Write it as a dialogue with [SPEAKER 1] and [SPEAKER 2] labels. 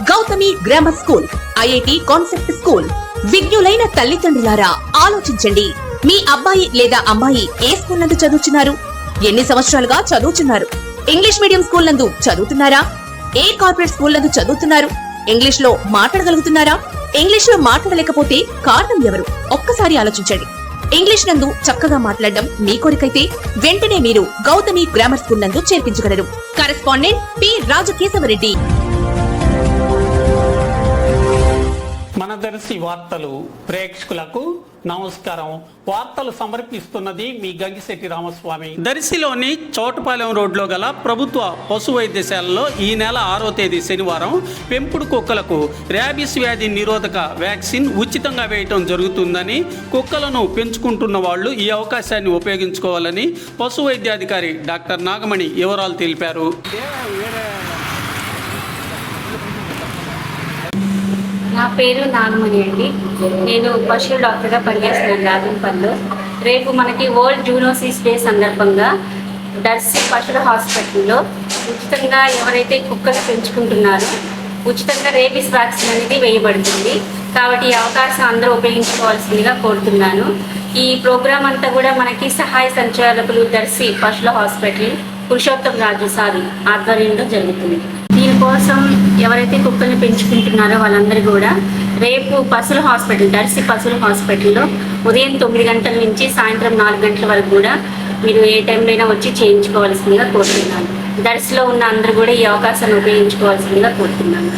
[SPEAKER 1] Gautami grammar school, IIT concept school. విజ్ఞులైన తల్లిదండ్రులారా ఆలోచించండి. మీ అబ్బాయి లేదా అమ్మాయి ఏ స్కూల్ నందు చదువుతున్నారు? ఎన్ని సంవత్సరాలుగా చదువుతున్నారు? ఇంగ్లీష్ మీడియం స్కూల్ నందు చదువుతున్నారా? ఏ కార్పొరేట్ స్కూల్ నందు చదువుతున్నారు? ఇంగ్లీష్ లో మాట్లాడగలుగుతున్నారా? ఇంగ్లీష్ లో మాట్లాడలేకపోతే కారణం ఎవరు? ఒక్కసారి ఆలోచించండి. ఇంగ్లీష్ నందు చక్కగా మాట్లాడడం మీ కోరికైతే వెంటనే మీరు గౌతమి గ్రామర్ స్కూల్ నందు చేర్పించగలరు. Correspondent P Rajakesavareddy.
[SPEAKER 2] మన దర్శి వార్తలు ప్రేక్షకులకు నమస్కారం. వార్తలు సమర్పిస్తున్నది మీ గంగిశెట్టి రామస్వామి. దర్శిలోని చోటపాలెం రోడ్లో గల ప్రభుత్వ పశు వైద్యశాలలో ఈ నెల 6వ తేదీ శనివారం పెంపుడు కుక్కలకు ర్యాబిస్ వ్యాధి నిరోధక వ్యాక్సిన్ ఉచితంగా వేయటం జరుగుతుందని, కుక్కలను పెంచుకుంటున్న వాళ్ళు ఈ అవకాశాన్ని ఉపయోగించుకోవాలని పశు వైద్యాధికారి డాక్టర్ నాగమణి వివరాలు తెలిపారు.
[SPEAKER 3] నా పేరు నాగమణి అండి. నేను పశువుల డాక్టర్గా పనిచేస్తున్నాను రాజంపల్లిలో. రేపు మనకి వరల్డ్ జూనోసిస్ డే సందర్భంగా దర్శి పశువుల హాస్పిటల్లో ఉచితంగా ఎవరైతే కుక్కలు పెంచుకుంటున్నారో ఉచితంగా రేబిస్ వ్యాక్సిన్ అనేది వేయబడుతుంది. కాబట్టి ఈ అవకాశం అందరూ ఉపయోగించుకోవాల్సిందిగా కోరుతున్నాను. ఈ ప్రోగ్రాం అంతా కూడా మనకి సహాయ సంచాలకులు దర్శి పశువుల హాస్పిటల్ పురుషోత్తం రాజు సార్ ఆధ్వర్యంలో జరుగుతుంది. దీనికోసం ఎవరైతే కుక్కల్ని పెంచుకుంటున్నారో వాళ్ళందరూ కూడా రేపు పశువుల హాస్పిటల్ దర్శి పశువుల హాస్పిటల్లో ఉదయం 9 గంటల నుంచి సాయంత్రం 4 గంటల వరకు కూడా మీరు ఏ టైంలో అయినా వచ్చి చేయించుకోవాల్సిందిగా కోరుతున్నాను. దర్శిలో ఉన్న అందరూ కూడా ఈ అవకాశాన్ని ఉపయోగించుకోవాల్సిందిగా కోరుతున్నాను.